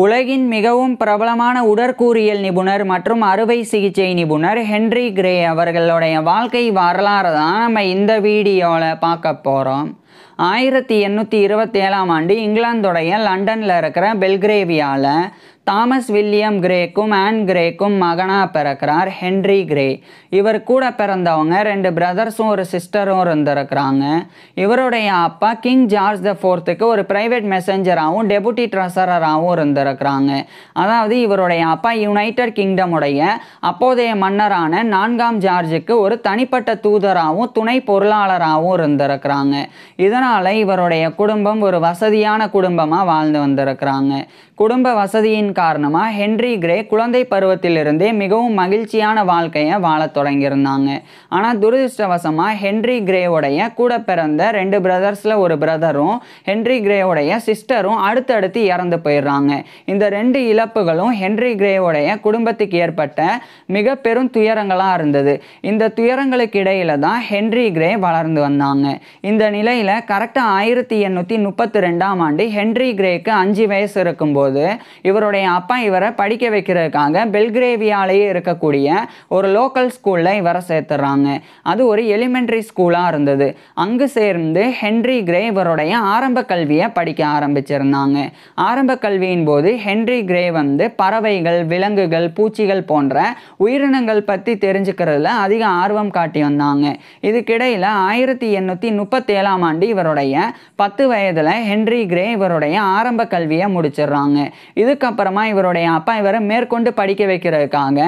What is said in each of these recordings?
உலகின் மிகவும் பிரபலமான உடற்கூறியல் நிபுணர் மற்றும் அறுவை சிகிச்சை நிபுணர் ஹென்றி கிரே அவர்களுடைய வாழ்க்கை வரலாறு தான் நம்ம இந்த வீடியோவில் பார்க்க போகிறோம். 1827ஆம் ஆண்டு இங்கிலாந்துடைய லண்டனில் இருக்கிற பெல்கிரேவியாவில் தாமஸ் வில்லியம் கிரேக்கும் ஆன் கிரேக்கும் மகனாக பிறக்கிறார் ஹென்றி கிரே. இவர் கூட பிறந்தவங்க 2 பிரதர்ஸும் ஒரு சிஸ்டரும் இருந்திருக்கிறாங்க. இவருடைய அப்பா கிங் ஜார்ஜ் த 4க்கு ஒரு பிரைவேட் மெசஞ்சராகவும் டெபுட்டி ட்ரெஸரராகவும் இருந்திருக்கிறாங்க. அதாவது இவருடைய அப்பா யுனைடெட் கிங்டமுடைய அப்போதைய மன்னரான 4ஆம் ஜார்ஜுக்கு ஒரு தனிப்பட்ட தூதராகவும் துணை பொருளாளராகவும் இருந்திருக்கிறாங்க. இதனால் இவருடைய குடும்பம் ஒரு வசதியான குடும்பமாக வாழ்ந்து வந்திருக்கிறாங்க. குடும்ப வசதியின் காரணமாக ஹென்றி கிரே குழந்தை பருவத்திலிருந்தே மிகவும் மகிழ்ச்சியான வாழ்க்கையை வாழத் தொடங்கியிருந்தாங்க. ஆனால் துரதிருஷ்டவசமாக ஹென்றி கிரேவுடைய கூட பிறந்த 2 பிரதர்ஸில் ஒரு பிரதரும் ஹென்றி கிரேவுடைய சிஸ்டரும் அடுத்தடுத்து இறந்து போயிடுறாங்க. இந்த 2 இழப்புகளும் ஹென்றி கிரேவுடைய குடும்பத்துக்கு ஏற்பட்ட மிக பெரும் துயரங்களாக இருந்தது. இந்த துயரங்களுக்கு இடையில தான் ஹென்றி கிரே வளர்ந்து வந்தாங்க. இந்த நிலையில் கரெக்டாக 1832ஆம் ஆண்டு ஹென்றி கிரேக்கு 5 வயசு இருக்கும்போது இவருடைய அப்பா இவரை படிக்க வைக்கிறதுக்காக பெல்கிரேவியாலேயே இருக்கக்கூடிய ஒரு லோக்கல் ஸ்கூலில் இவரை சேர்த்துறாங்க. அது ஒரு எலிமெண்ட்ரி ஸ்கூலாக இருந்தது. அங்கு சேர்ந்து ஹென்றி கிரே இவருடைய ஆரம்ப கல்வியை படிக்க ஆரம்பிச்சிருந்தாங்க. ஆரம்ப கல்வியின் போது ஹென்றி கிரே பறவைகள், விலங்குகள், பூச்சிகள் போன்ற உயிரினங்கள் பற்றி தெரிஞ்சுக்கிறதுல அதிக ஆர்வம் காட்டி வந்தாங்க. இதுக்கிடையில் 1837ஆம் ஆண்டு இவருடைய 10 வயதில் ஹென்றி கிரே இவருடைய ஆரம்ப கல்வியை முடிச்சிடுறாங்க. இதுக்கப்புறமா இவருடைய அப்பா இவரை மேற்கொண்டு படிக்க வைக்கிறதுக்காக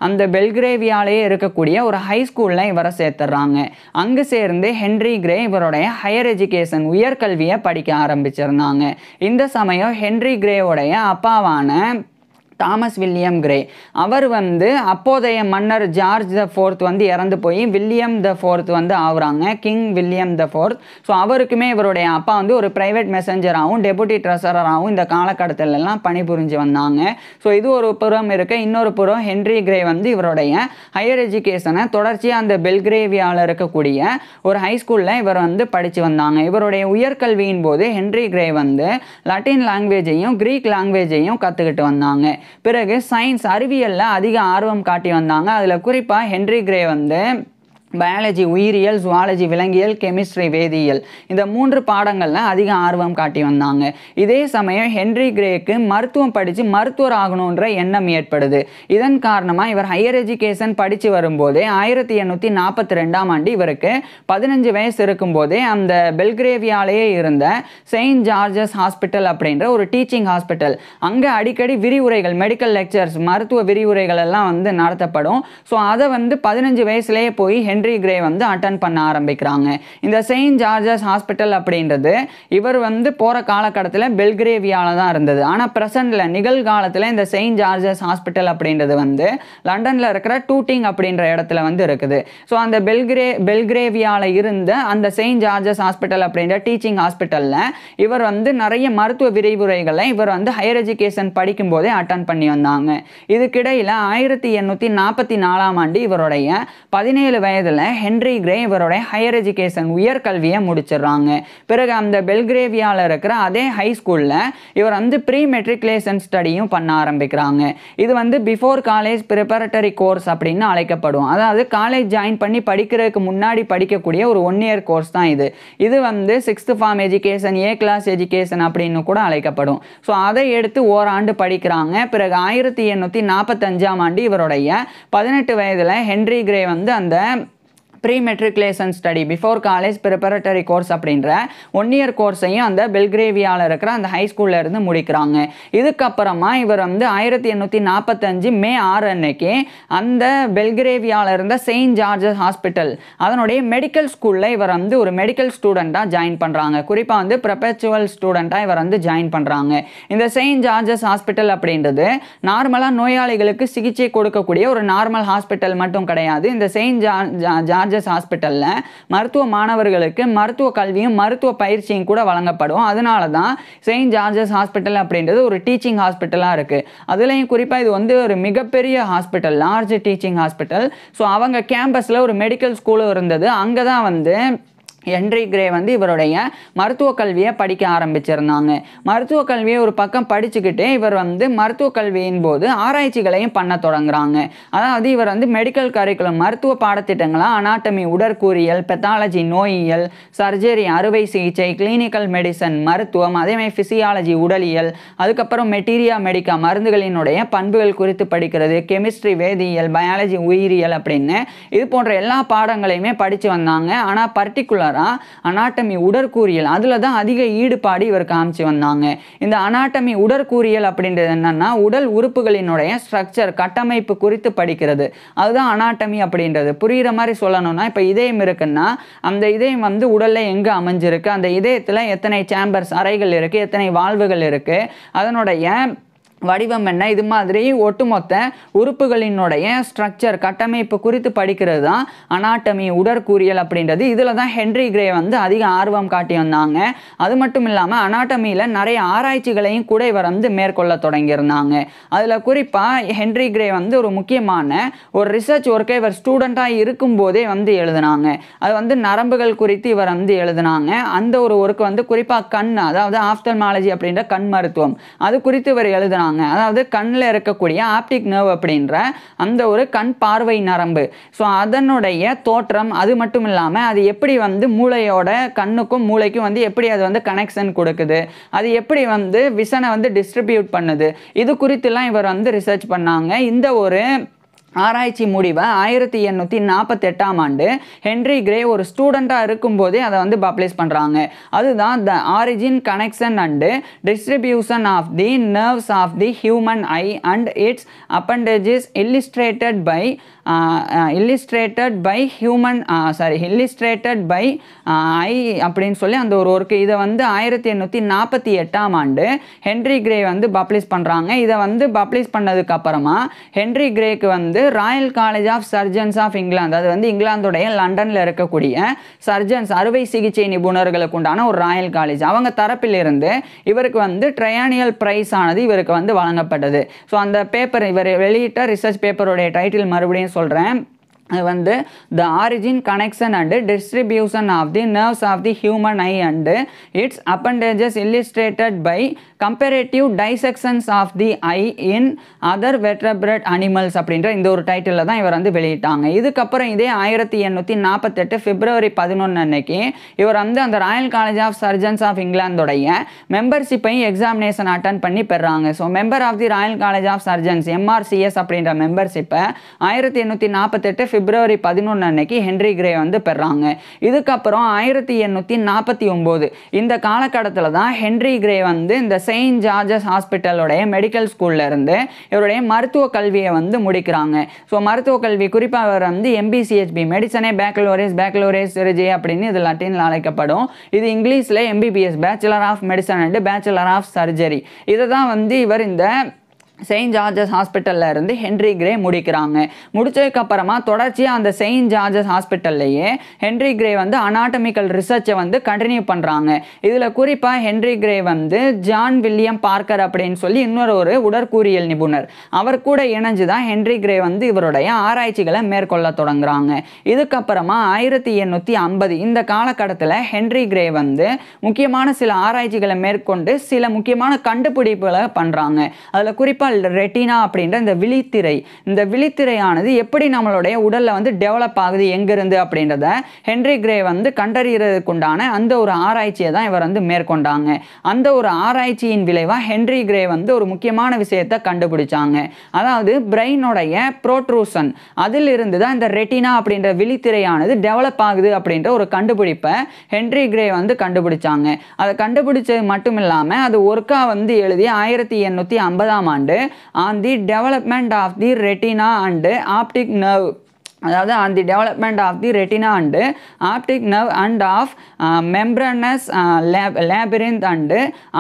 அந்த பெல்கிரேவியாலேயே இருக்கக்கூடிய ஒரு ஹை ஸ்கூலில் இவரை சேர்த்துறாங்க. அங்கு சேர்ந்து ஹென்றி கிரே இவருடைய ஹையர் எஜுகேஷன் உயர்கல்வியை படிக்க ஆரம்பிச்சிருந்தாங்க. இந்த சமயம் ஹென்றி கிரேவுடைய அப்பாவான தாமஸ் வில்லியம் கிரே அவர் அப்போதைய மன்னர் ஜார்ஜ் த 4 இறந்து போய் வில்லியம் த 4 ஆகுறாங்க, கிங் வில்லியம் த 4. ஸோ அவருக்குமே இவருடைய அப்பா ஒரு பிரைவேட் மெசஞ்சராகவும் டெபுட்டி ட்ரெஸரராகவும் இந்த காலகட்டத்திலெல்லாம் பணிபுரிஞ்சு வந்தாங்க. ஸோ இது ஒரு புறம் இருக்க, இன்னொரு புறம் ஹென்றி கிரே இவருடைய ஹையர் எஜுகேஷனை தொடர்ச்சியாக அந்த பெல்கிரேவியாவில் இருக்கக்கூடிய ஒரு ஹை ஸ்கூலில் இவர் படித்து வந்தாங்க. இவருடைய உயர்கல்வியின் போது ஹென்றி கிரே லட்டின் லாங்குவேஜையும் கிரீக் லாங்குவேஜையும் கற்றுக்கிட்டு வந்தாங்க. பிறகு சயின்ஸ் அறிவியல்ல அதிக ஆர்வம் காட்டி வந்தாங்க. அதில் குறிப்பாக ஹென்றி கிரே பயாலஜி உயிரியல், ஜுவாலஜி விலங்கியல், கெமிஸ்ட்ரி வேதியியல் இந்த 3 பாடங்களில் அதிக ஆர்வம் காட்டி வந்தாங்க. இதே சமயம் ஹென்றி கிரேக்கு மருத்துவம் படித்து மருத்துவர் ஆகணுன்ற எண்ணம் ஏற்படுது. இதன் காரணமாக இவர் ஹையர் எஜுகேஷன் படித்து வரும்போதே 1842ஆம் ஆண்டு இவருக்கு 15 வயசு இருக்கும்போதே அந்த பெல்கிரேவியாலேயே இருந்த செயின்ட் ஜார்ஜஸ் ஹாஸ்பிட்டல் அப்படின்ற ஒரு டீச்சிங் ஹாஸ்பிட்டல், அங்கே அடிக்கடி விரிவுரைகள், மெடிக்கல் லெக்சர்ஸ், மருத்துவ விரிவுரைகள் எல்லாம் நடத்தப்படும். ஸோ அதை 15 வயசுலேயே போய் ஹென்றி கிரே அட்டென்ட் பண்ண ஆரம்பிக்கிறாங்க. இந்த செயின்ட் ஜார்ஜஸ் ஹாஸ்பிட்டல் அப்படின்றது இவர் போகிற காலகட்டத்தில் பெல்கிரேவியாவில் தான் இருந்தது. ஆனால் ப்ரெசண்டில் நிகழ்காலத்தில் இந்த செயின்ட் ஜார்ஜஸ் ஹாஸ்பிட்டல் அப்படின்றது லண்டனில் இருக்கிற டூட்டிங் அப்படின்ற இடத்துல இருக்குது. ஸோ அந்த பெல்கிரேவியாவில் இருந்த அந்த செயின்ட் ஜார்ஜஸ் ஹாஸ்பிட்டல் அப்படின்ற டீச்சிங் ஹாஸ்பிட்டலில் இவர் நிறைய மருத்துவ விரிவுரைகளை இவர் ஹையர் எஜுகேஷன் படிக்கும் போதே அட்டென்ட் பண்ணி வந்தாங்க. இதுக்கிடையில் 1844ஆம் ஆண்டு இவருடைய 17 வயது ஹென்றி கிரே இவருடைய ஹையர் எஜுகேஷன் உயர்கல்வியை முடிச்சிடுறாங்க. பிறகு அந்த பெல்கிரேவியாவில் இருக்கிற அதே ஹை ஸ்கூலில் இவர் ப்ரீ மெட்ரிகுலேஷன் ஸ்டடியும் பண்ண ஆரம்பிக்கிறாங்க. இது பிஃபோர் காலேஜ் ப்ரிப்பரட்டரி கோர்ஸ் அப்படின்னு அழைக்கப்படும். அதாவது காலேஜ் ஜாயின் பண்ணி படிக்கிறதுக்கு முன்னாடி படிக்கக்கூடிய ஒரு 1 இயர் கோர்ஸ் தான் இது. இது 6th form education, A class education அப்படின்னு கூட அழைக்கப்படும். ஸோ அதை எடுத்து ஓராண்டு படிக்கிறாங்க. பிறகு 1845ஆம் ஆண்டு இவருடைய 18 வயதில் ஹென்றி கிரே அந்த pre matriculation study before college preparatory course அப்படின்ற 1 இயர் கோர்ஸையும் அந்த பெல்கிரேவியாவில் இருக்கிற அந்த ஹை ஸ்கூலில் இருந்து முடிக்கிறாங்க. இதுக்கப்புறமா இவர் 1845 மே 6 அன்னைக்கு அந்த பெல்கிரேவியாவில் இருந்த செயின்ட் ஜார்ஜஸ் ஹாஸ்பிட்டல் அதனுடைய மெடிக்கல் ஸ்கூலில் இவர் ஒரு மெடிக்கல் ஸ்டூடெண்ட்டாக ஜாயின் பண்ணுறாங்க. குறிப்பாக பெர்பெச்சுவல் ஸ்டூடெண்ட்டாக இவர் ஜாயின் பண்ணுறாங்க. இந்த செயின்ட் ஜார்ஜஸ் ஹாஸ்பிட்டல் அப்படின்றது நார்மலாக நோயாளிகளுக்கு சிகிச்சை கொடுக்கக்கூடிய ஒரு நார்மல் ஹாஸ்பிட்டல் மட்டும் கிடையாது. இந்த செயின்ட் ஜார்ஜ் ஹாஸ்பிட்டல்ல மருத்துவ மாணவர்களுக்கு மருத்துவ கல்வியும் மருத்துவ பயிற்சியும் கூட வழங்கப்படும். அதனால தான் செயின்ட் ஜார்ஜஸ் ஹாஸ்பிட்டல் அப்படின்றது ஒரு டீச்சிங் ஹாஸ்பிட்டலாக இருக்குது. அதுலேயும் குறிப்பாக இது ஒரு மிகப்பெரிய hospital, large teaching hospital. So அவங்க கேம்பஸில் ஒரு மெடிக்கல் ஸ்கூலும் இருந்தது. அங்கே தான் ஹென்றி கிரே வந்து இவருடைய மருத்துவ கல்வியை படிக்க ஆரம்பிச்சிருந்தாங்க. மருத்துவ கல்வியை ஒரு பக்கம் படிச்சுக்கிட்டே இவர் வந்து மருத்துவ கல்வியின் போது ஆராய்ச்சிகளையும் பண்ண தொடங்குறாங்க. அதாவது இவர் வந்து மெடிக்கல் கரிக்குலம் மருத்துவ பாடத்திட்டங்களாக அனாட்டமி உடற்கூறியல், பெத்தாலஜி நோயியல், சர்ஜரி அறுவை சிகிச்சை, கிளினிக்கல் மெடிசன் மருத்துவம், அதேமாதிரி ஃபிசியாலஜி உடலியல், அதுக்கப்புறம் மெட்டீரியா மெடிக்கா மருந்துகளினுடைய பண்புகள் குறித்து படிக்கிறது, கெமிஸ்ட்ரி வேதியியல், பயாலஜி உயிரியல் அப்படின்னு இது போன்ற எல்லா பாடங்களையுமே படித்து வந்தாங்க. ஆனால் பர்டிகுலர் அனாட்டமி உடற்கூறியல் அதுல தான் அதிக ஈடுபாடு இவர் காமிச்சு வந்தாங்க. இந்த அனாட்டமி உடற்கூறியல் அப்படின்றது என்னன்னா உடல் உறுப்புகளினுடைய ஸ்ட்ரக்சர் கட்டமைப்பு குறித்து படிக்கிறது. அதுதான் அனாட்டமி அப்படின்றது. புரிகிற மாதிரி சொல்லணும்னா இப்போ இதயம் இருக்குன்னா அந்த இதயம் வந்து உடல்ல எங்க அமைஞ்சிருக்கு, அந்த இதயத்துல எத்தனை சேம்பர்ஸ் அறைகள் இருக்கு, எத்தனை வால்வுகள் இருக்கு, அதனுடைய வடிவம் என்ன, இது மாதிரி ஒட்டுமொத்த உறுப்புகளினுடைய ஸ்ட்ரக்சர் கட்டமைப்பு குறித்து படிக்கிறது தான் அனாட்டமி உடற்கூறியல் அப்படின்றது. இதில் தான் ஹென்றி கிரே வந்து அதிக ஆர்வம் காட்டி வந்தாங்க. அது மட்டும் இல்லாமல் அனாட்டமியில் நிறைய ஆராய்ச்சிகளையும் கூட இவர் வந்து மேற்கொள்ள தொடங்கியிருந்தாங்க. அதில் குறிப்பாக ஹென்றி கிரே வந்து ஒரு முக்கியமான ஒரு ரிசர்ச் ஒர்க்கை இவர் ஸ்டூடெண்ட்டாக இருக்கும்போதே வந்து எழுதினாங்க. அது வந்து நரம்புகள் குறித்து இவர் வந்து எழுதினாங்க. அந்த ஒரு ஒர்க் வந்து குறிப்பாக கண், அதாவது ஆப்தல்மாலஜி அப்படின்ற கண் மருத்துவம் அது குறித்து இவர் எழுதினாங்க. அதாவது கண்ணில் இருக்கக்கூடிய ஆப்டிக் நர்வ் அப்படின்ற அந்த ஒரு கண் பார்வை நரம்பு, ஸோ அதனுடைய தோற்றம், அது மட்டும் இல்லாமல் அது எப்படி வந்து மூளையோட கண்ணுக்கும் மூளைக்கும் வந்து எப்படி அது வந்து கனெக்ஷன் கொடுக்குது, அது எப்படி வந்து விஷனை வந்து டிஸ்ட்ரிபியூட் பண்ணுது, இது குறித்துலாம் இவர் வந்து ரிசர்ச் பண்ணாங்க. இந்த ஒரு ஆராய்ச்சி முடிவை 1848ஆம் ஆண்டு ஹென்றி கிரே ஒரு ஸ்டூடெண்ட்டாக இருக்கும்போதே அதை வந்து பப்ளிஷ் பண்ணுறாங்க. அதுதான் the origin, connection and distribution of the nerves of the human eye and its appendages illustrated by eye அப்படின்னு சொல்லி அந்த ஒரு ஒர்க்கு. இதை வந்து 1848ஆம் ஆண்டு ஹென்றி கிரே வந்து பப்ளிஷ் பண்ணுறாங்க. இதை வந்து பப்ளிஷ் பண்ணதுக்கு அப்புறமா ஹென்றி கிரேக்கு வந்து Royal college of surgeons of England, அது வந்து இங்கிலாந்துடைய லண்டனில் இருக்கக்கூடிய சர்ஜன்ஸ் அறுவை சிகிச்சை நிபுணர்களுக்கு உண்டான ஒரு ராயல் காலேஜ், அவங்க தரப்பிலிருந்து இவருக்கு வந்து ட்ரையானியல் பிரைஸ் ஆனது இவருக்கு வந்து வழங்கப்பட்டது. ஸோ அந்த பேப்பர் இவர் வெளியிட்ட ரிசர்ச் பேப்பருடைய டைட்டில் மறுபடியும் சொல்கிறேன். அது வந்து the origin, connection and distribution of the nerves of the human eye and its appendages illustrated by comparative dissections of the eye in other vertebrate animals அப்படின்ற இந்த ஒரு டைட்டிலில் தான் இவர் வந்து வெளியிட்டாங்க. இதுக்கப்புறம் இதே 1848 பிப்ரவரி 11 அன்னைக்கு இவர் வந்து அந்த royal college of surgeons of இங்கிலாந்துடைய மெம்பர்ஷிப்பையும் எக்ஸாமினேஷன் அட்டன் பண்ணி பெறாங்க. So member of the royal college of surgeons MRCS அப்படின்ற மெம்பர்ஷிப்பை 1848 பிப்ரவரி 11 அன்னைக்கு ஹென்றி கிரே வந்து பெறாங்க. இதுக்கப்புறம் 1849 இந்த காலகட்டத்தில் தான் ஹென்றி கிரே வந்து இந்த செயின்ட் ஜார்ஜஸ் ஹாஸ்பிட்டலுடைய மெடிக்கல் ஸ்கூல்ல இருந்து இவருடைய மருத்துவ கல்வியை வந்து முடிக்கிறாங்க. ஸோ மருத்துவ கல்வி குறிப்பாக அவர் வந்து MBCHB மெடிசனே பேக்கலோரியஸ் சர்ஜரி அப்படின்னு இது லட்டினில் அழைக்கப்படும். இது இங்கிலீஷில் MBBS bachelor of medicine and bachelor of surgery. இதை தான் வந்து இவர் இந்த செயின்ட் ஜார்ஜஸ் ஹாஸ்பிட்டலில் இருந்து ஹென்றி கிரே முடிக்கிறாங்க. முடிச்சதுக்கப்புறமா தொடர்ச்சியாக அந்த செயின்ட் ஜார்ஜஸ் ஹாஸ்பிட்டல்லையே ஹென்றி கிரே வந்து அனாட்டமிக்கல் ரிசர்ச்சை வந்து கண்டினியூ பண்ணுறாங்க. இதில் குறிப்பாக ஹென்றி கிரே வந்து ஜான் வில்லியம் பார்க்கர் அப்படின்னு சொல்லி இன்னொரு ஒரு உடற்கூறியல் நிபுணர், அவர் கூட இணைஞ்சு தான் ஹென்றி கிரே வந்து இவருடைய ஆராய்ச்சிகளை மேற்கொள்ள தொடங்குறாங்க. இதுக்கப்புறமா 1850 இந்த காலகட்டத்தில் ஹென்றி கிரே வந்து முக்கியமான சில ஆராய்ச்சிகளை மேற்கொண்டு சில முக்கியமான கண்டுபிடிப்புகளை பண்ணுறாங்க. அதில் குறிப்பாக ரெட்டினா அப்படின்ற இந்த விழித்திரை, இந்த விழித்திரையானது எப்படி நம்மளுடைய உடல்ல வந்து டெவலப் ஆகுது எங்கிருந்து அப்படின்றத ஹென்றி கிரே வந்து கண்டறியறதுக்குண்டான அந்த ஒரு ஆராய்ச்சியை தான் இவர் வந்து மேற்கொண்டாங்க. அந்த ஒரு ஆராய்ச்சியின் விளைவாக ஹென்றி கிரே வந்து ஒரு முக்கியமான விஷயத்தை கண்டுபிடிச்சாங்க. அதாவது பிரெயினோடைய ப்ரோட்ரூஷன் அதிலிருந்து தான் இந்த ரெட்டினா அப்படின்ற விழித்திரையானது டெவலப் ஆகுது அப்படின்ற ஒரு கண்டுபிடிப்பை ஹென்றி கிரே வந்து கண்டுபிடிச்சாங்க. அதை கண்டுபிடிச்சது மட்டும் இல்லாமல் அது ஒர்க்கா வந்து எழுதி 1850ஆம் ஆண்டு on the development of the retina and optic nerve, அதாவது on the development of the retina and optic nerve and of membranous labyrinth and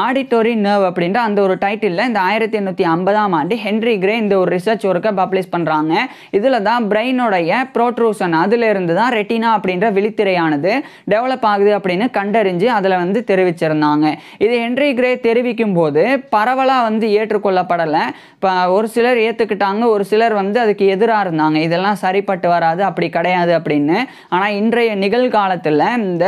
auditory nerve அப்படின்ற அந்த ஒரு டைட்டிலில் இந்த 1850ஆம் ஆண்டு ஹென்றி கிரே இந்த ஒரு ரிசர்ச் ஒர்க்கை பப்ளிஷ் பண்ணுறாங்க. இதில் தான் பிரெயினோடைய ப்ரோட்ரூஷன் அதிலிருந்து தான் ரெட்டினா அப்படின்ற விழித்திரையானது டெவலப் ஆகுது அப்படின்னு கண்டறிஞ்சு அதில் வந்து தெரிவிச்சிருந்தாங்க. இது ஹென்றி கிரே தெரிவிக்கும் போது பரவலாக வந்து ஏற்றுக்கொள்ளப்படலை. இப்போ ஒரு சிலர் ஏற்றுக்கிட்டாங்க, ஒரு சிலர் வந்து அதுக்கு எதிராக இருந்தாங்க. இதெல்லாம் சரிப்பட்டு வராது, அப்படி கிடையாது அப்படின்னு. ஆனால் இன்றைய நிகழ்காலத்தில் இந்த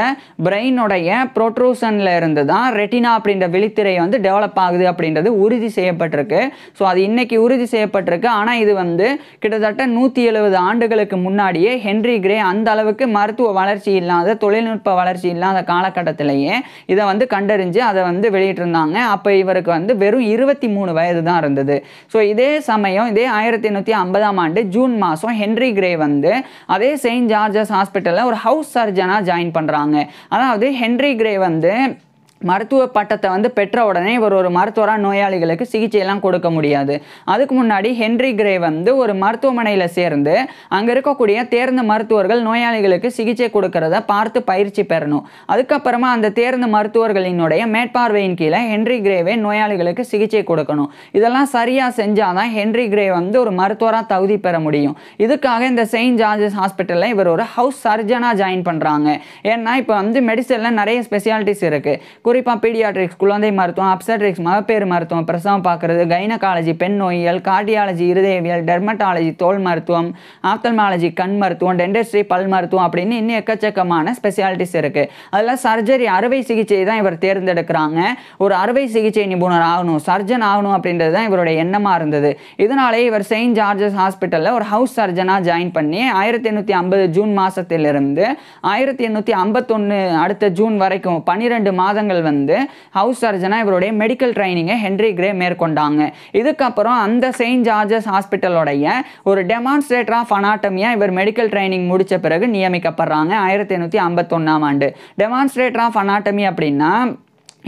பிரெயினுடைய ப்ரோட்ரூஷனில் இருந்து தான் ரெட்டினா அப்படின்ற விழித்திரை வந்து டெவலப் ஆகுது அப்படின்றது உறுதி செய்யப்பட்டிருக்கு. ஸோ அது இன்னைக்கு உறுதி செய்யப்பட்டிருக்கு. ஆனால் இது வந்து கிட்டத்தட்ட 170 ஆண்டுகளுக்கு முன்னாடியே ஹென்றி கிரே அந்த அளவுக்கு மருத்துவ வளர்ச்சி இல்லாத, தொழில்நுட்ப வளர்ச்சி இல்லாத காலகட்டத்திலேயே இதை வந்து கண்டறிஞ்சு அதை வந்து வெளியிட்டிருந்தாங்க. அப்போ இவருக்கு வந்து வெறும் 23 வயது தான் இருந்தது. ஸோ இதே சமயம் இதே 1850ஆம் ஆண்டு ஜூன் மாதம் ஹென்றி கிரே வந்து அதே செயின்ட் ஜார்ஜஸ் ஹாஸ்பிட்டலில் ஒரு ஹவுஸ் சர்ஜனாக ஜாயின் பண்ணுறாங்க. அதாவது ஹென்றி கிரே வந்து மருத்துவ பட்டத்தை வந்து பெற்ற உடனே இவர் ஒரு மருத்துவராக நோயாளிகளுக்கு சிகிச்சையெல்லாம் கொடுக்க முடியாது. அதுக்கு முன்னாடி ஹென்றி கிரே வந்து ஒரு மருத்துவமனையில் சேர்ந்து அங்கே இருக்கக்கூடிய தேர்ந்த மருத்துவர்கள் நோயாளிகளுக்கு சிகிச்சை கொடுக்கறத பார்த்து பயிற்சி பெறணும். அதுக்கப்புறமா அந்த தேர்ந்த மருத்துவர்களினுடைய மேற்பார்வையின் கீழே ஹென்றி கிரேவே நோயாளிகளுக்கு சிகிச்சை கொடுக்கணும். இதெல்லாம் சரியாக செஞ்சாதான் ஹென்றி கிரே வந்து ஒரு மருத்துவராக தகுதி பெற முடியும். இதுக்காக இந்த செயின்ட் ஜார்ஜஸ் ஹாஸ்பிட்டலில் இவர் ஒரு ஹவுஸ் சர்ஜனாக ஜாயின் பண்ணுறாங்க. ஏன்னா இப்போ வந்து மெடிசனில் நிறைய ஸ்பெஷாலிட்டிஸ் இருக்குது. குறிப்பாக பீடியாட்ரிக்ஸ் குழந்தை மருத்துவம், அப்சட்ரிக்ஸ் மகப்பேறு மருத்துவம், பிரசவம் பார்க்குறது, கைனகாலஜி பெண் நோயியல், கார்டியாலஜி இருதயவியல், டெர்மட்டாலஜி தோல் மருத்துவம், ஆப்தல்மாலஜி கண் மருத்துவம், டென்டிஸ்ட்ரி பல் மருத்துவம் அப்படின்னு இன்னும் எக்கச்சக்கமான ஸ்பெஷாலிட்டிஸ் இருக்குது. அதில் சர்ஜரி அறுவை சிகிச்சை தான் இவர் தேர்ந்தெடுக்கிறாங்க. ஒரு அறுவை சிகிச்சை நிபுணர் ஆகணும், சர்ஜன் ஆகணும் அப்படின்றது தான் இவருடைய எண்ணமாக இருந்தது. இதனாலே இவர் செயின்ட் ஜார்ஜஸ் ஹாஸ்பிட்டலில் ஒரு ஹவுஸ் சர்ஜனாக ஜாயின் பண்ணி 1850 ஜூன் மாதத்திலிருந்து 1851 அடுத்த ஜூன் வரைக்கும் 12 மாதங்கள் வந்து ஹவுஸ் சர்ஜனா இவருடைய மெடிக்கல் ட்ரைனிங்கை ஹென்றி கிரே மேற்கொண்டாங்க. இதுக்கப்புறம் அந்த செயின்ட் ஜார்ஜஸ் ஹாஸ்பிட்டலோடைய ஒரு டெமான்ஸ்ட்ரேட்டர் ஆஃப் அனாட்டமியா இவர் மெடிக்கல் ட்ரைனிங் முடிச்ச பிறகு நியமிக்கப்படுறாங்க 1851ஆம் ஆண்டு. டெமான்ஸ்ட்ரேட்டர் ஆஃப் அனாட்டமி அப்படின்னா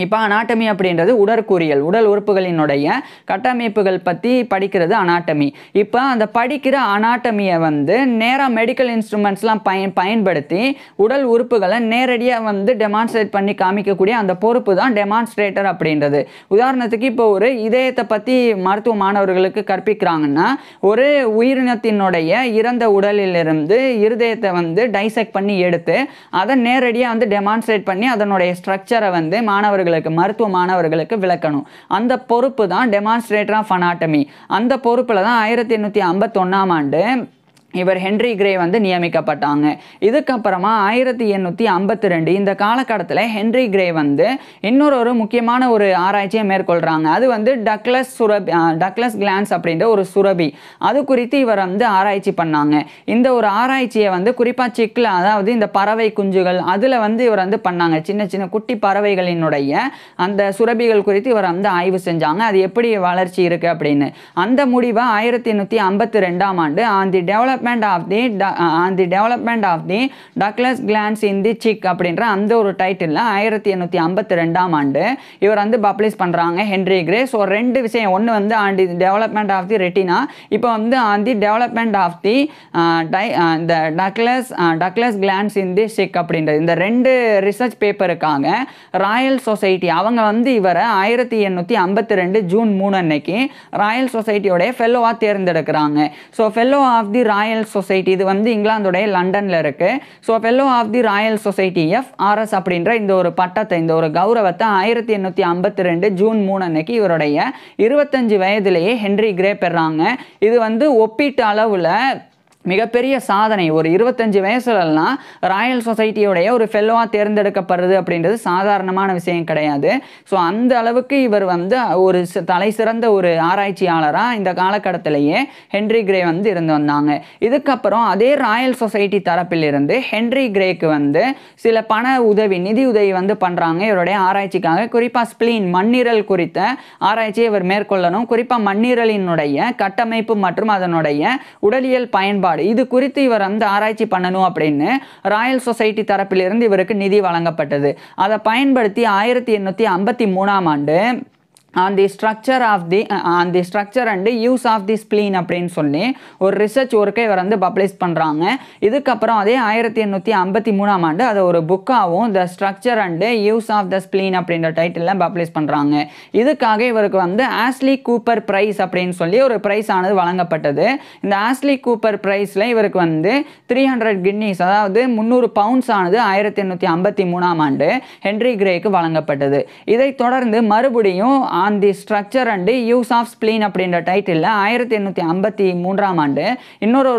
இப்போ அனாட்டமி அப்படின்றது உடற்கூறியல், உடல் உறுப்புகளினுடைய கட்டமைப்புகள் பற்றி படிக்கிறது அனாட்டமி. இப்போ அந்த படிக்கிற அனாட்டமியை வந்து நேராக மெடிக்கல் இன்ஸ்ட்ருமெண்ட்ஸ்லாம் பயன்படுத்தி உடல் உறுப்புகளை நேரடியாக வந்து டெமான்ஸ்ட்ரேட் பண்ணி காமிக்கக்கூடிய அந்த பொறுப்பு தான் டெமான்ஸ்ட்ரேட்டர் அப்படின்றது. உதாரணத்துக்கு இப்போ ஒரு இதயத்தை பற்றி மருத்துவ மாணவர்களுக்கு கற்பிக்கிறாங்கன்னா ஒரு உயிரினத்தினுடைய இறந்த உடலிலிருந்து இருதயத்தை வந்து டைசெக்ட் பண்ணி எடுத்து அதை நேரடியாக வந்து டெமான்ஸ்ட்ரேட் பண்ணி அதனுடைய ஸ்ட்ரக்சரை வந்து மருத்துவ மாணவர்களுக்கு விளக்கணும். அந்த பொறுப்பு தான் டெமான்ஸ்ட்ரேட்டர் ஆஃப் அனாட்டமி. அந்த பொறுப்பில் தான் 1851ஆம் ஆண்டு இவர் ஹென்றி கிரே வந்து நியமிக்கப்பட்டாங்க. இதுக்கப்புறமா 1852 இந்த காலகட்டத்தில் ஹென்றி கிரே வந்து இன்னொரு முக்கியமான ஒரு ஆராய்ச்சியை மேற்கொள்கிறாங்க. அது வந்து டக்ளஸ் கிளான்ஸ் அப்படின்ற ஒரு சுரபி, அது குறித்து இவர் வந்து ஆராய்ச்சி பண்ணாங்க. இந்த ஒரு ஆராய்ச்சியை வந்து குறிப்பாக சிக்கில், அதாவது இந்த பறவை குஞ்சுகள் அதில் வந்து இவர் வந்து பண்ணாங்க. சின்ன சின்ன குட்டி பறவைகளினுடைய அந்த சுரபிகள் குறித்து இவர் வந்து ஆய்வு செஞ்சாங்க. அது எப்படி வளர்ச்சி இருக்குது அப்படின்னு. அந்த முடிவை 1852ஆம் ஆண்டு on the development of the Douglas glands in the chick அப்படின்ற அந்த ஒரு டைட்டில் 1852ஆம் ஆண்டு இவர் வந்து பப்ளிஷ் பண்ணுறாங்க ஹென்றி கிரே. ஸோ ரெண்டு விஷயம், ஒன்று வந்து on the development of the retina, இப்போ வந்து on the development of the Douglas glands in the chick அப்படின்றது. இந்த ரெண்டு ரிசர்ச் பேப்பருக்காக ராயல் சொசைட்டி அவங்க வந்து இவரை 1852 ஜூன் 3 அன்னைக்கு ராயல் சொசைட்டியோடைய ஃபெல்லோவாக தேர்ந்தெடுக்கிறாங்க. So fellow of the royal society, இது வந்து இங்கிலாந்துடைய லண்டனில் இருக்கு. So fellow of the royal society FRS அப்படின்ற இந்த ஒரு பட்டத்தை, இந்த ஒரு கௌரவத்தை 1852 ஜூன் 3 அன்னைக்கு இவருடைய 25 வயதிலேயே ஹென்றி கிரே பெறாங்க. இது வந்து ஒப்பீட்டு அளவில் மிகப்பெரிய சாதனை. ஒரு 25 வயசுலலாம் ராயல் சொசைட்டியோடைய ஒரு ஃபெல்லோவாக தேர்ந்தெடுக்கப்படுறது அப்படின்றது சாதாரணமான விஷயம் கிடையாது. ஸோ அந்த அளவுக்கு இவர் வந்து ஒரு தலை சிறந்த ஒரு ஆராய்ச்சியாளராக இந்த காலகட்டத்திலேயே ஹென்றி கிரே வந்து இருந்து வந்தாங்க. இதுக்கப்புறம் அதே ராயல் சொசைட்டி தரப்பிலிருந்து ஹென்றி கிரேக்கு வந்து சில பண உதவி, நிதி உதவி வந்து பண்ணுறாங்க இவருடைய ஆராய்ச்சிக்காக. குறிப்பாக ஸ்பிளீன், மண்ணீரல் குறித்த ஆராய்ச்சியை இவர் மேற்கொள்ளணும். குறிப்பாக மண்ணீரலினுடைய கட்டமைப்பு மற்றும் அதனுடைய உடலியல் பயன்பாடு, இது குறித்து இவர் வந்து ஆராய்ச்சி பண்ணணும் அப்படின்னு ராயல் சொசைட்டி தரப்பிலிருந்து இவருக்கு நிதி வழங்கப்பட்டது. அதை பயன்படுத்தி 1853ஆம் ஆண்டு on the structure and use of the spleen அப்படின்னு சொல்லி ஒரு ரிசர்ச் ஒர்க்கை இவர் வந்து பப்ளிஷ் பண்ணுறாங்க. இதுக்கப்புறம் அதே 1853ஆம் ஆண்டு அதை ஒரு புக்காகவும் the structure and use of the spleen அப்படின்ற டைட்டிலில் பப்ளிஷ் பண்ணுறாங்க. இதுக்காக இவருக்கு வந்து ஆஸ்லி கூப்பர் ப்ரைஸ் அப்படின்னு சொல்லி ஒரு ப்ரைஸ் ஆனது வழங்கப்பட்டது. இந்த ஆஸ்லி கூப்பர் ப்ரைஸில் இவருக்கு வந்து 300 கின்னிஸ், அதாவது 300 பவுண்ட்ஸ் ஆனது 1853ஆம் ஆண்டு ஹென்றி கிரேக்கு வழங்கப்பட்டது. இதை தொடர்ந்து மறுபடியும் on the structure and use of spleen அப்படின்ற டைட்டிலில் 1853ஆம் ஆண்டு இன்னொரு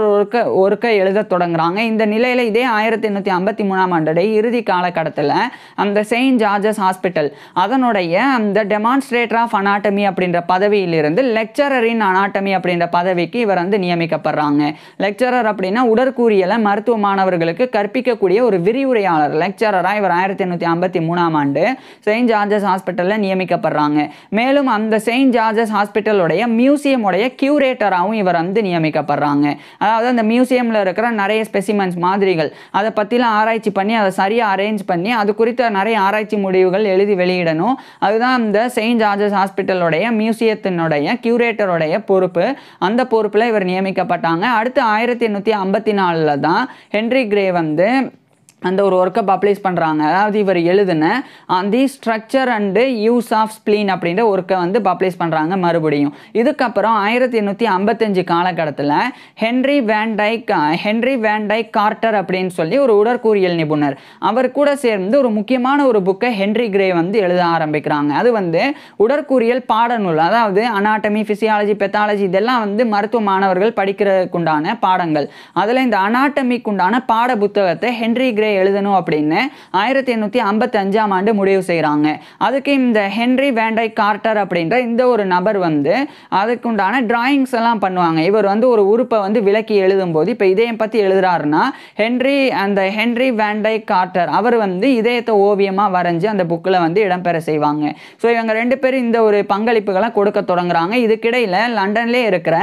ஒருக்க எழுத தொடங்குறாங்க. இந்த நிலையில் இதே 1853ஆம் ஆண்டு இறுதி காலகட்டத்தில் அந்த செயின்ட் ஜார்ஜஸ் ஹாஸ்பிட்டல் அதனுடைய அந்த டெமான்ஸ்ட்ரேட்டர் ஆஃப் அனாட்டமி அப்படின்ற பதவியிலிருந்து லெக்சரர் இன் அனாட்டமி அப்படின்ற பதவிக்கு இவர் வந்து நியமிக்கப்படுறாங்க. லெக்சரர் அப்படின்னா உடற்கூறியலை மருத்துவ மாணவர்களுக்கு கற்பிக்கக்கூடிய ஒரு விரிவுரையாளர். லெக்சரராக இவர் 1853ஆம் ஆண்டு செயின்ட் ஜார்ஜஸ் ஹாஸ்பிட்டலில் நியமிக்கப்படுறாங்க. மேலும் அந்த செயின்ட் ஜார்ஜஸ் ஹாஸ்பிட்டலுடைய மியூசியமுடைய கியூரேட்டராகவும் இவர் வந்து நியமிக்கப்படுறாங்க. அதாவது அந்த மியூசியமில் இருக்கிற நிறைய ஸ்பெசிமென்ஸ் மாதிரிகள் அதை பற்றிலாம் ஆராய்ச்சி பண்ணி அதை சரியாக அரேஞ்ச் பண்ணி அது குறித்த நிறைய ஆராய்ச்சி முடிவுகள் எழுதி வெளியிடணும். அதுதான் இந்த செயின்ட் ஜார்ஜஸ் ஹாஸ்பிட்டலுடைய மியூசியத்தினுடைய கியூரேட்டருடைய பொறுப்பு. அந்த பொறுப்பில் இவர் நியமிக்கப்பட்டாங்க. அடுத்து 1854 தான் ஹென்றி கிரே வந்து அந்த ஒரு ஒர்க்கை பப்ளிஷ் பண்ணுறாங்க. அதாவது இவர் எழுதின the structure and use of spleen அப்படின்ற ஒர்க்கை வந்து பப்ளிஷ் பண்ணுறாங்க மறுபடியும். இதுக்கப்புறம் 1855 காலகட்டத்தில் ஹென்றி வேன் டைக் கார்ட்டர் அப்படின்னு சொல்லி ஒரு உடற்கூறியல் நிபுணர் அவர் கூட சேர்ந்து ஒரு முக்கியமான ஒரு புக்கை ஹென்றி கிரே வந்து எழுத ஆரம்பிக்கிறாங்க. அது வந்து உடற்கூறியல் பாடநூல். அதாவது அனாட்டமி, ஃபிசியாலஜி, பெத்தாலஜி இதெல்லாம் வந்து மருத்துவ மாணவர்கள் படிக்கிறதுக்குண்டான பாடங்கள். அதில் இந்த அனாட்டமிக்குண்டான பாட புத்தகத்தை ஹென்றி கிரே எழுதணும் அப்படின்னு 1855ஆம் ஆண்டு முடிவு செய்கிறாங்க. அதுக்கு இந்த ஹென்றி வேன் டைக் கார்ட்டர் அப்படின்ற இந்த ஒரு நபர் வந்து அதுக்குண்டான டிராயிங்ஸ் எல்லாம் பண்ணுவாங்க. இவர் வந்து ஒரு உறுப்பை வந்து விளக்கி எழுதும்போது இப்போ இதயம் பற்றி எழுதுறாருன்னா ஹென்றி வேன் டைக் கார்ட்டர் அவர் வந்து இதயத்தை ஓவியமாக வரைஞ்சி அந்த புக்கில் வந்து இடம்பெற செய்வாங்க. ஸோ இவங்க ரெண்டு பேரும் இந்த ஒரு பங்களிப்புகளை கொடுக்க தொடங்குறாங்க. இதுக்கிடையில் லண்டன்லேயே இருக்கிற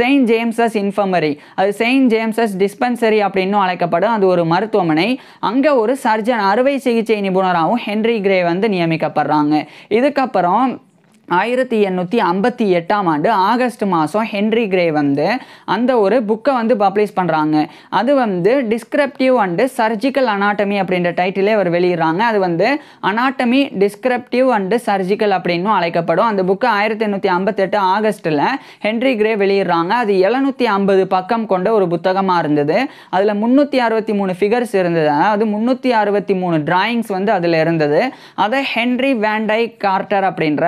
செயின்ட் ஜேம்ஸஸ் இன்ஃபர்மரி, அது செயின்ட் ஜேம்ஸஸ் டிஸ்பென்சரி அப்படின்னு அழைக்கப்படும், அது ஒரு மருத்துவமனை. அங்கே ஒரு சர்ஜன், அறுவை சிகிச்சை நிபுணராகவும் ஹென்றி கிரே வந்து நியமிக்கப்படுறாங்க. இதுக்கப்புறம் 1858ஆம் ஆண்டு ஆகஸ்ட் மாதம் ஹென்றி கிரே வந்து அந்த ஒரு புக்கை வந்து பப்ளிஷ் பண்ணுறாங்க. அது வந்து டிஸ்கிரிப்டிவ் அண்டு சர்ஜிக்கல் அனாட்டமி அப்படின்ற டைட்டிலே அவர் வெளியிடுறாங்க. அது வந்து அனாட்டமி டிஸ்கிரிப்டிவ் அண்டு சர்ஜிக்கல் அப்படின்னு அழைக்கப்படும். அந்த புக்கு 1858 ஆகஸ்ட்டில் ஹென்றி கிரே வெளியிடுறாங்க. அது 750 பக்கம் கொண்ட ஒரு புத்தகமாக இருந்தது. அதில் 363 ஃபிகர்ஸ் இருந்தது. அதாவது 363 டிராயிங்ஸ் வந்து அதில் இருந்தது. அதை ஹென்றி வேன் டைக் கார்ட்டர் அப்படின்ற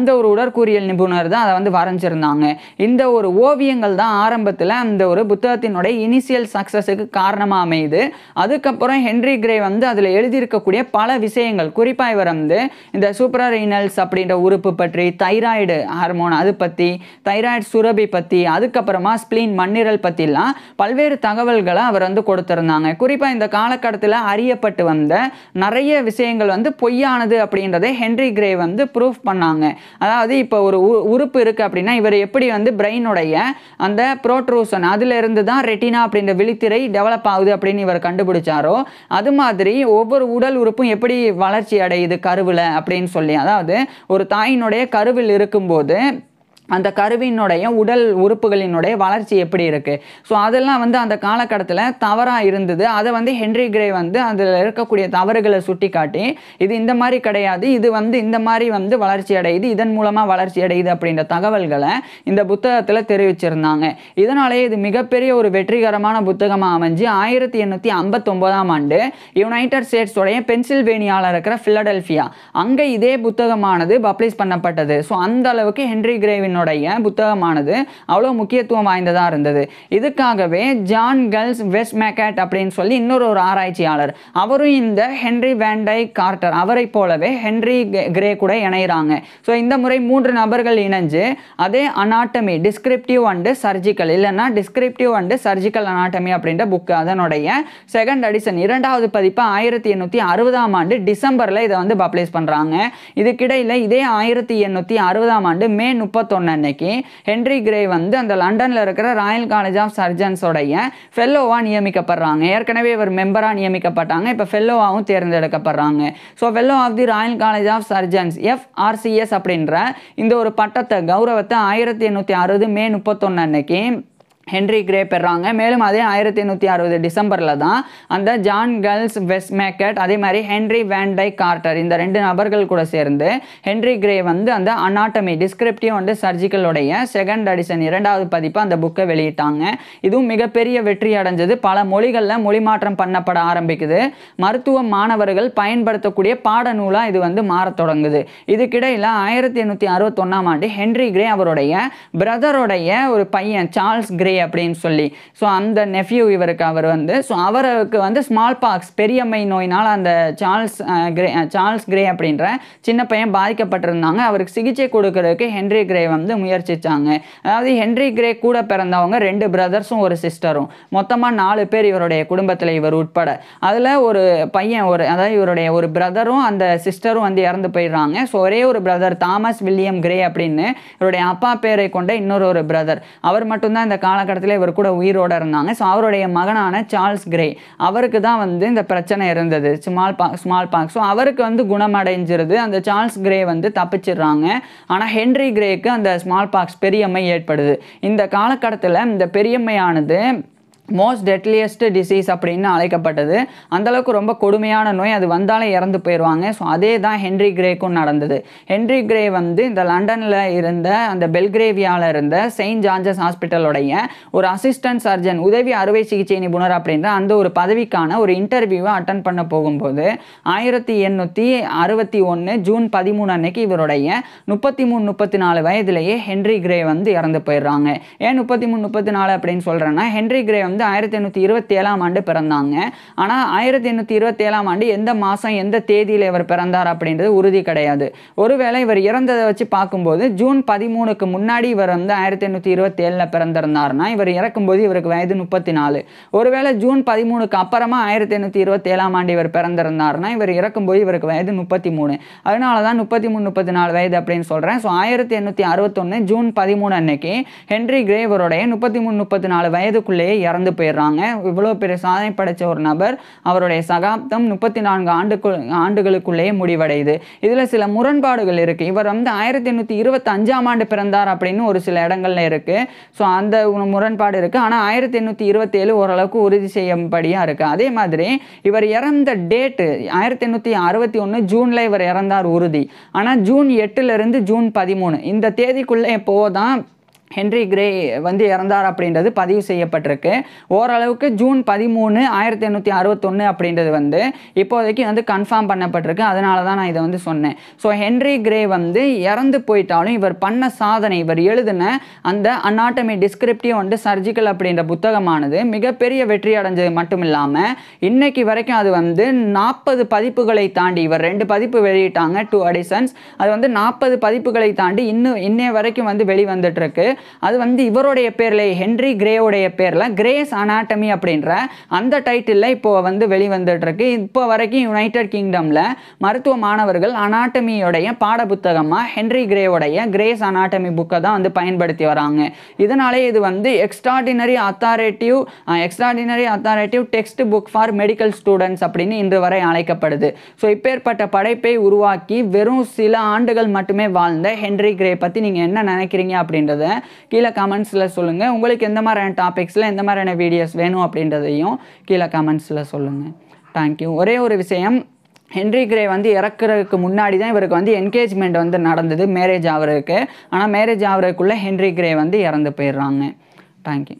அந்த ஒரு உடற்கூறியல் நிபுணர் தான் அதை வந்து வரைஞ்சிருந்தாங்க. இந்த ஒரு ஓவியங்கள் தான் ஆரம்பத்தில் அந்த ஒரு புத்தகத்தினுடைய இனிஷியல் சக்ஸஸுக்கு காரணமாக அமையுது. அதுக்கப்புறம் ஹென்றி கிரே வந்து அதில் எழுதியிருக்கக்கூடிய பல விஷயங்கள், குறிப்பாக இவர் வந்து இந்த சூப்பரரீனல்ஸ் அப்படின்ற உறுப்பு பற்றி, தைராய்டு ஹார்மோன் அது பற்றி, தைராய்டு சுரபி பற்றி, அதுக்கப்புறமா ஸ்ப்ளீன் மண்ணீரல் பற்றிலாம் பல்வேறு தகவல்களை அவர் வந்து கொடுத்துருந்தாங்க. குறிப்பாக இந்த காலகட்டத்தில் அறியப்பட்டு வந்த நிறைய விஷயங்கள் வந்து பொய்யானது அப்படின்றதை ஹென்றி கிரே வந்து ப்ரூஃப் பண்ணாங்க. அதாவது இப்போ ஒரு உறுப்பு இருக்குது அப்படின்னா இவர் எப்படி வந்து பிரெயினுடைய அந்த ப்ரோட்ரூசன் அதிலிருந்து தான் ரெட்டினா அப்படின்ற விழித்திரை டெவலப் ஆகுது அப்படின்னு இவர் கண்டுபிடிச்சாரோ அது மாதிரி ஒவ்வொரு உடல் உறுப்பும் எப்படி வளர்ச்சி அடையுது கருவில் அப்படின்னு சொல்லி, அதாவது ஒரு தாயினுடைய கருவில் இருக்கும்போது அந்த கருவினுடைய உடல் உறுப்புகளினுடைய வளர்ச்சி எப்படி இருக்குது. ஸோ அதெல்லாம் வந்து அந்த காலகட்டத்தில் தவறாக இருந்தது. அதை வந்து ஹென்றி கிரே வந்து அதில் இருக்கக்கூடிய தவறுகளை சுட்டி காட்டி இது இந்த மாதிரி கிடையாது, இது வந்து இந்த மாதிரி வந்து வளர்ச்சி அடையுது, இதன் மூலமாக வளர்ச்சி அடையுது அப்படின்ற தகவல்களை இந்த புத்தகத்தில் தெரிவிச்சிருந்தாங்க. இதனாலே இது மிகப்பெரிய ஒரு வெற்றிகரமான புத்தகமாக அமைஞ்சு 1859ஆம் ஆண்டு யுனைடெட் ஸ்டேட்ஸோடைய பென்சில்வேனியாவில் இருக்கிற பிலடெல்ஃபியா அங்கே இதே புத்தகமானது பப்ளிஷ் பண்ணப்பட்டது. ஸோ அந்த அளவுக்கு ஹென்றி கிரேவின் புத்தகமானது அவ்வளவு முக்கியத்துவம் வாய்ந்ததா இருந்தது. இதுக்காகவே ஜான் கல்ஸ் வெஸ்ட்மேக்கட் அப்படின்னு சொல்லி இன்னொரு ஒரு ஆராய்ச்சியாளர் அவரும் இந்த ஹென்றி வேன் டைக் கார்ட்டர் அவரை போலவே ஹென்றி கிரே கூட இணைகிறாங்க. ஸோ இந்த முறை 3 நபர்கள் இணைஞ்சு அதே அனாட்டமி டிஸ்கிரிப்டிவ் அண்டு சர்ஜிக்கல் இல்லைன்னா டிஸ்கிரிப்டிவ் அண்டு சர்ஜிக்கல் அனாட்டமி அப்படின்ற புக்கு அதனுடைய செகண்ட் எடிஷன் 2வது பதிப்பு 1860ஆம் ஆண்டு டிசம்பரில் இதை வந்து பப்ளிஷ் பண்ணுறாங்க. இதுக்கிடையில் இதே 1860ஆம் ஆண்டு மே 31 அன்னைக்கு ஹென்றி கிரே வந்து அந்த லண்டனில் இருக்கிற ராயல் காலேஜ் ஆஃப் சர்ஜன்ஸோடைய ஃபெல்லோவாக நியமிக்கப்படுறாங்க. ஏற்கனவே இவர் மெம்பராக நியமிக்கப்பட்டாங்க, இப்போ ஃபெல்லோவாகவும் தேர்ந்தெடுக்கப்படுறாங்க. So fellow of the royal college of surgeons FRCS அப்படின்ற இந்த ஒரு பட்டத்தை கௌரவத்தை 1860 மே 31 அன்னைக்கு ஹென்ரி கிரே பெறாங்க. மேலும் அதே 1860 டிசம்பரில் தான் அந்த ஜான் கல்ஸ் வெஸ்மேக்கட் அதே மாதிரி ஹென்ரி வேன் டைக் கார்ட்டர் இந்த 2 நபர்கள் கூட சேர்ந்து ஹென்ரி கிரே வந்து அந்த அனாட்டமி டிஸ்கிரிப்டிவ் அண்ட் சர்ஜிக்கலுடைய செகண்ட் எடிஷன் 2வது பதிப்பு அந்த புக்கை வெளியிட்டாங்க. இதுவும் மிகப்பெரிய வெற்றி அடைஞ்சது. பல மொழிகளில் மொழிமாற்றம் பண்ணப்பட ஆரம்பிக்குது. மருத்துவ மாணவர்கள் பயன்படுத்தக்கூடிய பாடநூலாக இது வந்து மாற தொடங்குது. இதுக்கிடையில் 1861ஆம் ஆண்டு ஹென்ரி கிரே அவருடைய பிரதருடைய ஒரு பையன் சார்ல்ஸ் கிரே அப்படின்னு சொல்லி அந்த நெஃப்யூ இவருக்கு அவர் வந்து அவருக்கு வந்து ஸ்மால் பாக்ஸ் பெரியம்மை நோயினால் அந்த சார்ல்ஸ் கிரே அப்படின்ற சின்ன பையன் பாதிக்கப்பட்டிருந்தாங்க. அவருக்கு சிகிச்சை கொடுக்கறதுக்கு ஹென்ரி கிரே வந்து முயற்சிச்சாங்க. அதாவது ஹென்ரி கிரே கூட பிறந்தவங்க 2 பிரதர்ஸும் ஒரு சிஸ்டரும், மொத்தமாக 4 பேர் இவருடைய குடும்பத்தில் இவர் உட்பட. அதில் ஒரு பையன் அதாவது இவருடைய ஒரு பிரதரும் அந்த சிஸ்டரும் வந்து இறந்து போயிடுறாங்க. ஒரே ஒரு பிரதர் தாமஸ் வில்லியம் கிரே அப்படின்னு இவருடைய அப்பா பேரை கொண்ட இன்னொரு பிரதர், அவர் மட்டும்தான் இந்த காலகட்டத்தில் இவர் கூட உயிரோடு இருந்தாங்க. அவருடைய மகனான சார்ல்ஸ் கிரே அவருக்கு தான் வந்து இந்த பிரச்சனை இருந்தது, ஸ்மால் பாக்ஸ். அவருக்கு வந்து குணமடைஞ்சிருது. அந்த சார்ல்ஸ் கிரே வந்து தப்பிச்சிடுறாங்க. ஆனால் ஹென்ரி கிரேக்கு அந்த ஸ்மால் பாக்ஸ் பெரியம்மை ஏற்படுது. இந்த காலகட்டத்தில் இந்த பெரியம்மையானது மோஸ்ட் டெட்லியஸ்ட் டிசீஸ் அப்படின்னு அழைக்கப்பட்டது. அந்தளவுக்கு ரொம்ப கொடுமையான நோய். அது வந்தாலே இறந்து போயிடுவாங்க. அதே தான் ஹென்ரி கிரேக்கும் நடந்தது. ஹென்ரி கிரே வந்து இந்த லண்டனில் இருந்த அந்த பெல்கிரேவியாவில் இருந்த செயின்ட் ஜார்ஜஸ் ஹாஸ்பிட்டலுடைய ஒரு அசிஸ்டன்ட் சர்ஜன் உதவி அறுவை சிகிச்சை நிபுணர் அப்படின்ற அந்த ஒரு பதவிக்கான ஒரு இன்டர்வியூவை அட்டன் பண்ண போகும்போது 1861 ஜூன் 13 அன்னைக்கு இவருடைய 33-34 வயதிலேயே ஹென்ரி கிரே வந்து இறந்து போயிடுறாங்க. ஏன் 33-34 அப்படின்னு சொல்கிறேன்னா, ஹென்ரி கிரே வந்து 1827ஆம் ஆண்டு பிறந்தாங்க. ஆனால் 1827ஆம் ஆண்டு எந்த மாதம் எந்த தேதியில் இவர் பிறந்தார் அப்படின்றது உறுதி கிடையாது. ஒருவேளை இவர் இறந்ததை வச்சு பார்க்கும்போது ஜூன் 13க்கு முன்னாடி இவர் வந்து 1827 பிறந்திருந்தார்னா இவர் இறக்கும்போது இவருக்கு வயது 34. ஒருவேளை ஜூன் 13க்கு அப்புறமா 1827ஆம் ஆண்டு இவர் பிறந்திருந்தார்னா இவர் இறக்கும்போது இவருக்கு வயது 33. அதனால தான் 33-34 வயது அப்படின்னு சொல்கிறேன். 1861 ஜூன் 13 அன்னைக்கு ஹென்ரி கிரே இவருடைய 33-34 வயதுக்குள்ளேயே இறந்து போயிடுறாங்க. இவ்வளோ பெரிய சாதனை படைத்த ஒரு நபர், அவருடைய சகாப்தம் 34 ஆண்டுகளுக்குள்ளேயே முடிவடையுது. இதில் சில முரண்பாடுகள் இருக்குது. இவர் வந்து 1825ஆம் ஆண்டு பிறந்தார் அப்படின்னு ஒரு சில இடங்கள்ல இருக்குது. அந்த முரண்பாடு இருக்குது. ஆனால் 1827 ஓரளவுக்கு உறுதி செய்யும்படியாக இருக்குது. அதே மாதிரி இவர் இறந்த டேட்டு 1861 ஜூனில் இவர் இறந்தார் உறுதி. ஆனால் ஜூன் 8லிருந்து ஜூன் 13 இந்த தேதிக்குள்ளே எப்போதான் ஹென்ரி கிரே வந்து இறந்தார் அப்படின்றது பதிவு செய்யப்பட்டிருக்கு. ஓரளவுக்கு ஜூன் 13 1861 அப்படின்றது வந்து இப்போதைக்கு வந்து கன்ஃபார்ம் பண்ணப்பட்டிருக்கு. அதனால தான் நான் இதை வந்து சொன்னேன். ஹென்ரி கிரே வந்து இறந்து போயிட்டாலும் இவர் பண்ண சாதனை, இவர் எழுதின அந்த அனாட்டமி டிஸ்கிரிப்டிவ் அண்ட் சர்ஜிக்கல் அப்படின்ற புத்தகமானது மிகப்பெரிய வெற்றி அடைஞ்சது மட்டும் இல்லாமல் இன்னைக்கு வரைக்கும் அது வந்து 40 பதிப்புகளை தாண்டி, இவர் 2 பதிப்பு வெளியிட்டாங்க, 2 எடிஷன்ஸ், அது வந்து 40 பதிப்புகளை தாண்டி இன்னைய வரைக்கும் வந்து வெளிவந்துட்டு இருக்கு. அது வந்து இவருடைய பேர்ல, ஹென்ரி கிரேவுடைய பேர்ல கிரேஸ் அனாட்டமி அப்படின்ற அந்த டைட்டில் இப்போ வந்து வெளிவந்துட்டு இருக்கு. இப்போ வரைக்கும் யுனைடெட் கிங்டம்ல மருத்துவ மாணவர்கள் அனாட்டமியோடைய பாட புத்தகமா ஹென்ரி கிரேவுடைய கிரேஸ் அனாட்டமி புக்கை தான் வந்து பயன்படுத்தி வராங்க. இதனாலே இது வந்து extraordinary authoritative text book for medical students அப்படின்னு இன்று வரை அழைக்கப்படுது. இப்பேற்பட்ட படைப்பை உருவாக்கி வெறும் சில ஆண்டுகள் மட்டுமே வாழ்ந்த ஹென்ரி கிரே பற்றி நீங்கள் என்ன நினைக்கிறீங்க அப்படின்றத கீழே கமெண்ட்ஸில் சொல்லுங்கள். உங்களுக்கு எந்த மாதிரியான டாபிக்ஸில் எந்த மாதிரியான வீடியோஸ் வேணும் அப்படின்றதையும் கீழே கமெண்ட்ஸில் சொல்லுங்கள். தேங்க்யூ. ஒரே ஒரு விஷயம், ஹென்ரி கிரே வந்து இறக்குறதுக்கு முன்னாடி தான் இவருக்கு வந்து என்கேஜ்மெண்ட் வந்து நடந்தது, மேரேஜ் ஆகிறதுக்கு. ஆனால் மேரேஜ் ஆகிறதுக்குள்ளே ஹென்ரி கிரே வந்து இறந்து போயிடுறாங்க. தேங்க்யூ.